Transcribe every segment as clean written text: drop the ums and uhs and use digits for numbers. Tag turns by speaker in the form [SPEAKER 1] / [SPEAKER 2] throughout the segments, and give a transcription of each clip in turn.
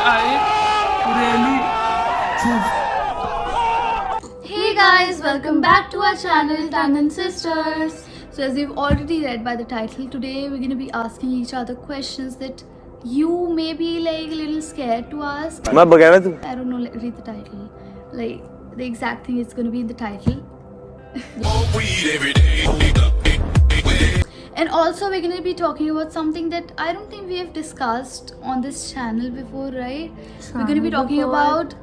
[SPEAKER 1] Hey guys, welcome back to our channel Tandem Sisters. So as you've already read by the title, today we're going to be asking each other questions that you may be like a little scared to ask. I don't know, read the title. Like the exact thing is going to be in the title. And also we're going to be talking about something that I don't think we have discussed on this channel before, right? We're going to be talking about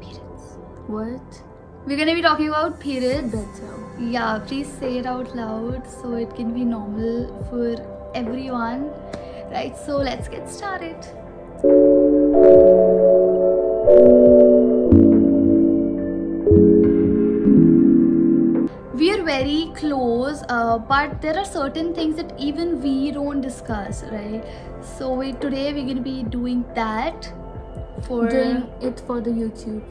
[SPEAKER 1] periods.
[SPEAKER 2] What?
[SPEAKER 1] We're going to be talking about periods.
[SPEAKER 2] Better.
[SPEAKER 1] Yeah, please say it out loud so it can be normal for everyone. Right, so let's get started. We are very close, but there are certain things that even we don't discuss, right? So today we're going to be doing that for...
[SPEAKER 2] Doing it for the YouTube.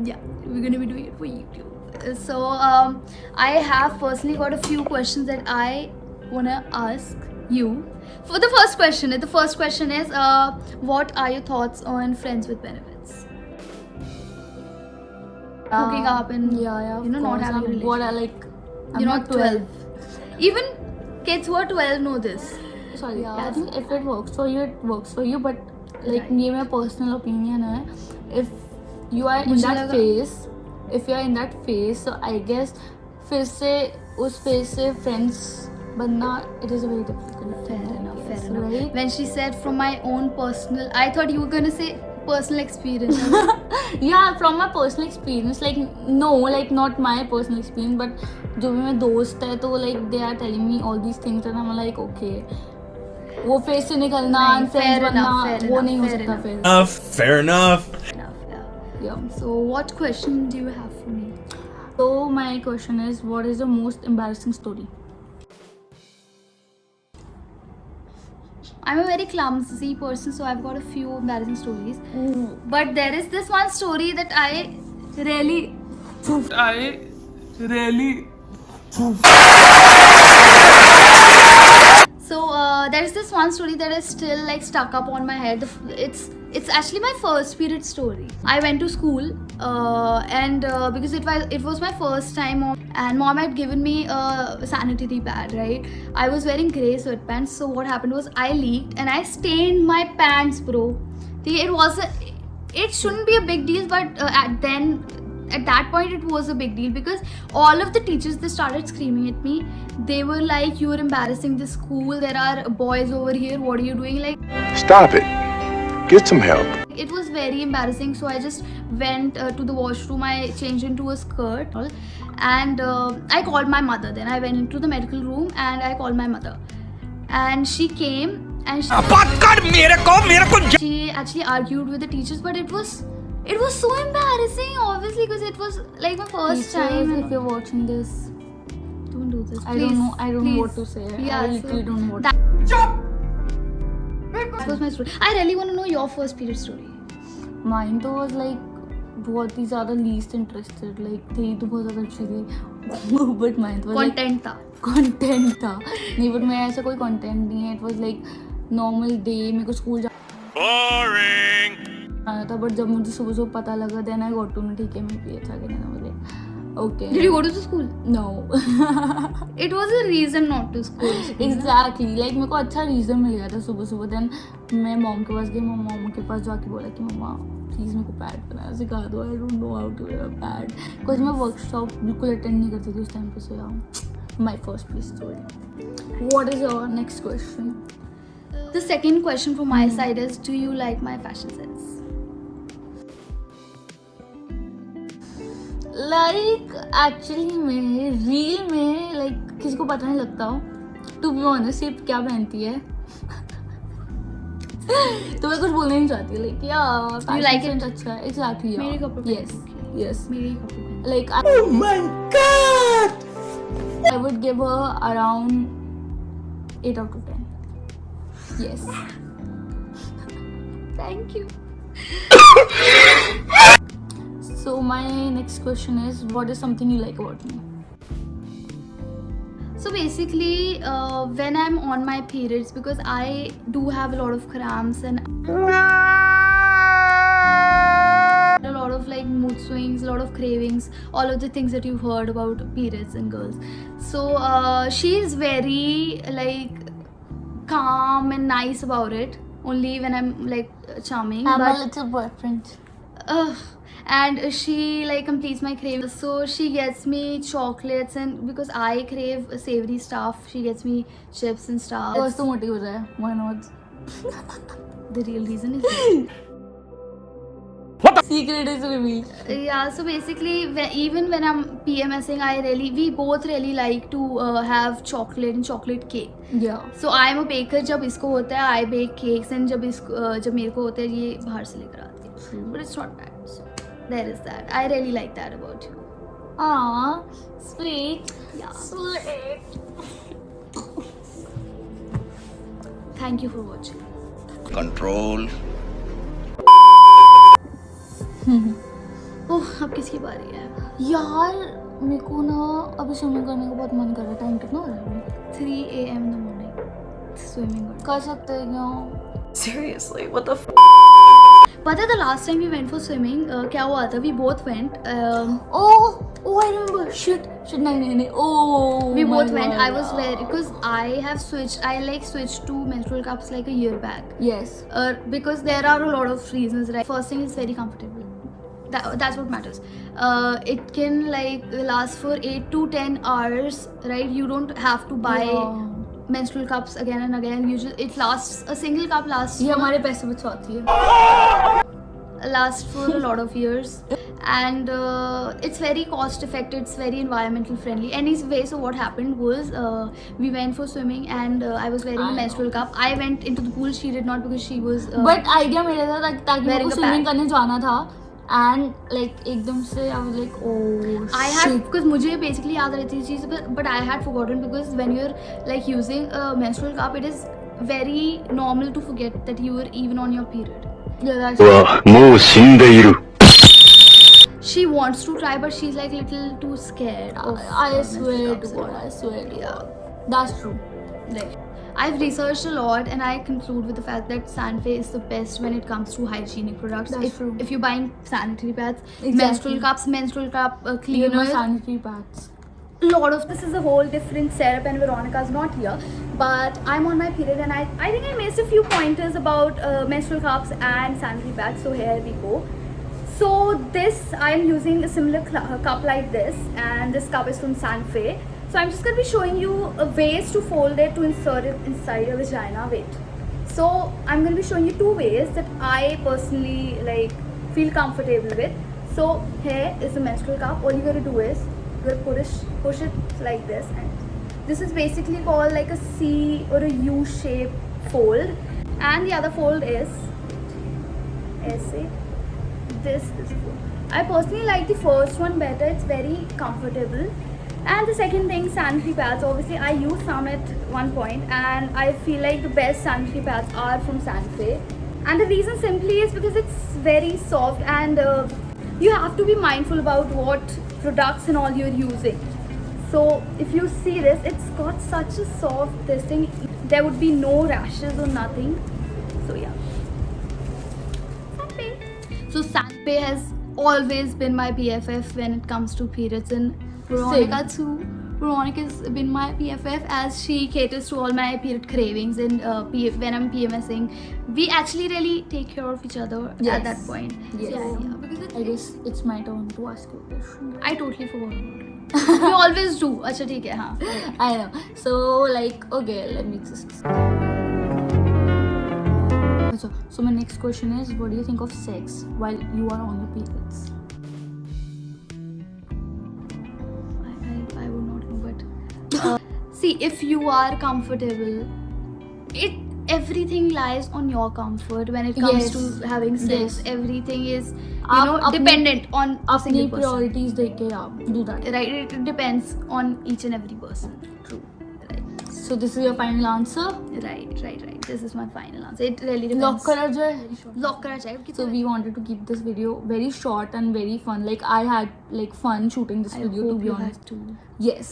[SPEAKER 1] Yeah, we're going to be doing it for YouTube. So I have personally got a few questions that I want to ask you. For the first question is what are your thoughts on friends with benefits? Hooking up and not having a relationship.
[SPEAKER 2] What I like.
[SPEAKER 1] You're not 12. Even kids who are 12 know this.
[SPEAKER 2] Sorry,
[SPEAKER 1] Yeah.
[SPEAKER 2] I think if it works for you, it works for you. But like, ये मेरा personal opinion है. If you are in that phase, so I guess फिर से उस phase से friends बनना, it is a very difficult thing.
[SPEAKER 1] Fair enough.
[SPEAKER 2] Right?
[SPEAKER 1] When she said from my own personal, I thought you were gonna say personal experience.
[SPEAKER 2] Yeah, from my personal experience, like no, like not my personal experience, but जो भी मेरे दोस्त है तो like they are telling me all these things and I'm like okay, वो phase से निकलना, friends बनना, वो नहीं हो सकता फिर.
[SPEAKER 3] Fair enough.
[SPEAKER 2] Yeah.
[SPEAKER 1] So what question do you have for me?
[SPEAKER 2] So my question is, what is the most embarrassing story?
[SPEAKER 1] I'm a very clumsy person, so I've got a few embarrassing stories. But there is this one story that I really... So there is this one story that is still like stuck up on my head. It's actually my first period story. I went to school and because it was my first time, and mom had given me a sanitary pad, right? I was wearing grey sweatpants, so what happened was I leaked and I stained my pants, bro. It shouldn't be a big deal, but at that point it was a big deal because all of the teachers, they started screaming at me. They were like, you are embarrassing the school, there are boys over here, what are you doing? Like,
[SPEAKER 4] stop it, get some help.
[SPEAKER 1] it was very embarrassing, so I just went to the washroom. I changed into a skirt and I called my mother. Then I went into the medical room and I called my mother, and she came and she actually argued with the teachers, but it was so embarrassing, obviously, because it was like my first time.
[SPEAKER 2] If you're watching this,
[SPEAKER 1] Don't do this.
[SPEAKER 2] I don't know what to say.
[SPEAKER 1] Yeah,
[SPEAKER 2] I literally don't know what.
[SPEAKER 1] That was my story. I really want to know your first period story.
[SPEAKER 2] Mine तो was like बहुत ही ज़्यादा least interested, like तेरी तो बहुत ज़्यादा अच्छी थी, but mine was like content था नहीं, but मेरा ऐसा कोई content नहीं है. It was like normal day. मेरे को school जाना था, but जब मुझे सुबह पता लगा, then I got to know ठीक है मैं पिए था कि नहीं. मुझे okay.
[SPEAKER 1] Did you go to school?
[SPEAKER 2] No.
[SPEAKER 1] It was a reason not to school.
[SPEAKER 2] Exactly. Like मेरे को अच्छा reason मिल गया था सुबह. Then मैं mom के पास गई. मॉम के पास जाके बोला कि मम्मा प्लीज़ मेरे को पैड बनाना सिखा दो. I don't know how to wear a pad. Because मैं workshop बिल्कुल attend नहीं करती थी उस time पे. So yeah, my first piece story. What is your next question?
[SPEAKER 1] The second question from my side is, do you like my fashion sense?
[SPEAKER 2] Like actually में reel में like किसी को पता नहीं लगता हो. To be honest, ये क्या पहनती है? तो मैं कुछ बोलना नहीं चाहती. Like yeah,
[SPEAKER 1] you like it?
[SPEAKER 2] अच्छा है. Exactly. Yeah.
[SPEAKER 1] मेरे कपड़े
[SPEAKER 2] Yes.
[SPEAKER 1] मेरे ही कपड़े.
[SPEAKER 2] Like
[SPEAKER 3] Oh my god!
[SPEAKER 2] I would give her around 8 out of 10. Yes.
[SPEAKER 1] Thank you.
[SPEAKER 2] So my next question is, what is something you like about me?
[SPEAKER 1] So basically, when I'm on my periods, because I do have a lot of cramps and things, all of the things that you've heard about periods and girls. So she is very like calm and nice about it. Only when I'm like charming.
[SPEAKER 2] I'm
[SPEAKER 1] but
[SPEAKER 2] a little boyfriend.
[SPEAKER 1] and she like completes my cravings. So she gets me chocolates, and because I crave savory stuff, she gets me chips and stuff.
[SPEAKER 2] बस तो मोटी हो जाए, why not?
[SPEAKER 1] The real reason is that.
[SPEAKER 2] Secret is revealed.
[SPEAKER 1] Yeah, so basically even when I'm PMSing, we both really like to have chocolate and chocolate cake.
[SPEAKER 2] Yeah.
[SPEAKER 1] So I'm a baker. जब इसको होता है I bake cakes, and जब मेरे को होता है ये बाहर से लेकर आती है. But it's not bad. So there is that. I really like that about you.
[SPEAKER 2] Ah, sweet.
[SPEAKER 1] Yeah.
[SPEAKER 2] Sweet.
[SPEAKER 1] Thank you for watching.
[SPEAKER 4] Control.
[SPEAKER 1] ओह अब किसकी बारी है?
[SPEAKER 2] यार मेरे को ना अभी स्विमिंग करने का बहुत मन कर रहा है. टाइम कितना हो रहा है?
[SPEAKER 1] 3 a.m. in the morning. Swimming.
[SPEAKER 2] कर सकते हैं क्या?
[SPEAKER 3] Seriously, what the f?
[SPEAKER 1] पता है the last time we went for swimming क्या हुआ था? We both went.
[SPEAKER 2] Oh, I remember. Shit. नहीं. Oh.
[SPEAKER 1] We
[SPEAKER 2] my
[SPEAKER 1] both went.
[SPEAKER 2] God.
[SPEAKER 1] I was very because I have switched. I like switched to menstrual cups like a year back.
[SPEAKER 2] Yes.
[SPEAKER 1] Because there are a lot of reasons. Right. First thing is very comfortable. That's what matters. It can like last for 8 to 10 hours. Right. You don't have to buy menstrual cups again and again. It lasts. A single cup lasts.
[SPEAKER 2] ये हमारे पैसे बचाती है.
[SPEAKER 1] Lasts for a lot of years, and it's very cost effective, it's very environmental friendly. Anyway, so what happened was we went for swimming, and I was wearing a menstrual cup. I went into the pool, she did not, because she was
[SPEAKER 2] But idea मेरा था ताकि मेरे को
[SPEAKER 1] wearing a
[SPEAKER 2] swimming
[SPEAKER 1] pad.
[SPEAKER 2] करने जाना था. And like एकदम से I was like oh
[SPEAKER 1] I had,
[SPEAKER 2] shit.
[SPEAKER 1] because मुझे basically याद रहती थी चीज़, but I had forgotten, because when you're like using a menstrual cup, it is very normal to forget that you were even on your period.
[SPEAKER 2] Yeah, that's
[SPEAKER 4] はもう死んでいる。
[SPEAKER 1] She wants to try, but she's like little too scared of
[SPEAKER 2] I
[SPEAKER 1] menstrual
[SPEAKER 2] swear
[SPEAKER 1] cups
[SPEAKER 2] to
[SPEAKER 1] and
[SPEAKER 2] God,
[SPEAKER 1] all.
[SPEAKER 2] I swear to
[SPEAKER 1] Yeah.
[SPEAKER 2] God. That's true.
[SPEAKER 1] Like, I've researched a lot, and I conclude with the fact that Sanfe is the best when it comes to hygienic products.
[SPEAKER 2] That's true.
[SPEAKER 1] If you're buying sanitary pads,
[SPEAKER 2] Exactly.
[SPEAKER 1] menstrual cup
[SPEAKER 2] You know,
[SPEAKER 1] cleaners,
[SPEAKER 2] sanitary pads.
[SPEAKER 1] lot of this is a whole different setup, and Veronica's not here, but I'm on my period, and I think I missed a few pointers about menstrual cups and sanitary pads. So here we go. So this, I'm using a similar cup like this, and this cup is from Sanfe. So I'm just going to be showing you ways to fold it to insert it inside your vagina. Wait. So I'm going to be showing you 2 ways that I personally like feel comfortable with. So here is the menstrual cup. All you got to do is you're going to push it like this, and this is basically called like a C or a U shape fold. And the other fold is this is fold. I personally like the first one better. It's very comfortable. And the second thing, sanitary pads. Obviously, I used some at one point, and I feel like the best sanitary pads are from Sanfe. And the reason simply is because it's very soft, and you have to be mindful about what products and all you're using. So if you see this, it's got such a soft this thing. There would be no rashes or nothing. So yeah. Sanfe. So Sanfe has always been my BFF when it comes to periods, and Veronica too. Veronica's been my BFF as she caters to all my period cravings, and when I'm PMSing, we actually really take care of each other
[SPEAKER 2] Yes.
[SPEAKER 1] at that point.
[SPEAKER 2] Yes.
[SPEAKER 1] So, yeah, because
[SPEAKER 2] I guess it's my turn to ask you a question.
[SPEAKER 1] I totally forgot about it. We always do. अच्छा ठीक है हाँ.
[SPEAKER 2] I know. So like okay, let me just. So my next question is, what do you think of sex while you are on your periods?
[SPEAKER 1] I would not know, but see, if you are comfortable, everything lies on your comfort when it comes
[SPEAKER 2] Yes.
[SPEAKER 1] to having sex.
[SPEAKER 2] Yes.
[SPEAKER 1] everything is
[SPEAKER 2] आप अपनी-
[SPEAKER 1] dependent on a
[SPEAKER 2] अपनी
[SPEAKER 1] single person.
[SPEAKER 2] priorities देख के आप do that.
[SPEAKER 1] Right, it depends on each and every person.
[SPEAKER 2] True.
[SPEAKER 1] Right.
[SPEAKER 2] So this is your final answer.
[SPEAKER 1] Right. This is my final answer. It really depends.
[SPEAKER 2] Lock करा जाए.
[SPEAKER 1] Lock करा जाए.
[SPEAKER 2] So we wanted to keep this video very short and very fun. Like I had like fun shooting this
[SPEAKER 1] I
[SPEAKER 2] video,
[SPEAKER 1] hope
[SPEAKER 2] to be
[SPEAKER 1] you
[SPEAKER 2] honest.
[SPEAKER 1] had too.
[SPEAKER 2] Yes.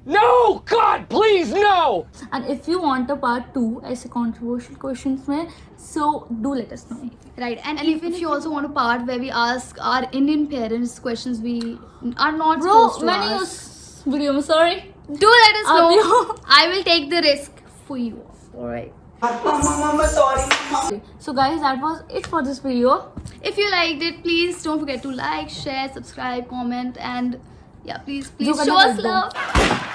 [SPEAKER 5] No! God, please, no!
[SPEAKER 2] And if you want a part 2 ऐसे controversial questions में, so do let us know.
[SPEAKER 1] Right, and even if you also want a part where we ask our Indian parents questions we are not
[SPEAKER 2] Bro,
[SPEAKER 1] supposed to
[SPEAKER 2] मैंने
[SPEAKER 1] ask,
[SPEAKER 2] उस video में sorry.
[SPEAKER 1] do let us
[SPEAKER 2] आप
[SPEAKER 1] know.
[SPEAKER 2] भी-
[SPEAKER 1] I will take the risk for you. Alright.
[SPEAKER 2] So guys, that was it for this video.
[SPEAKER 1] If you liked it, please don't forget to like, share, subscribe, comment, and yeah, please
[SPEAKER 2] जो
[SPEAKER 1] show
[SPEAKER 2] करना
[SPEAKER 1] us
[SPEAKER 2] कर दो.
[SPEAKER 1] love.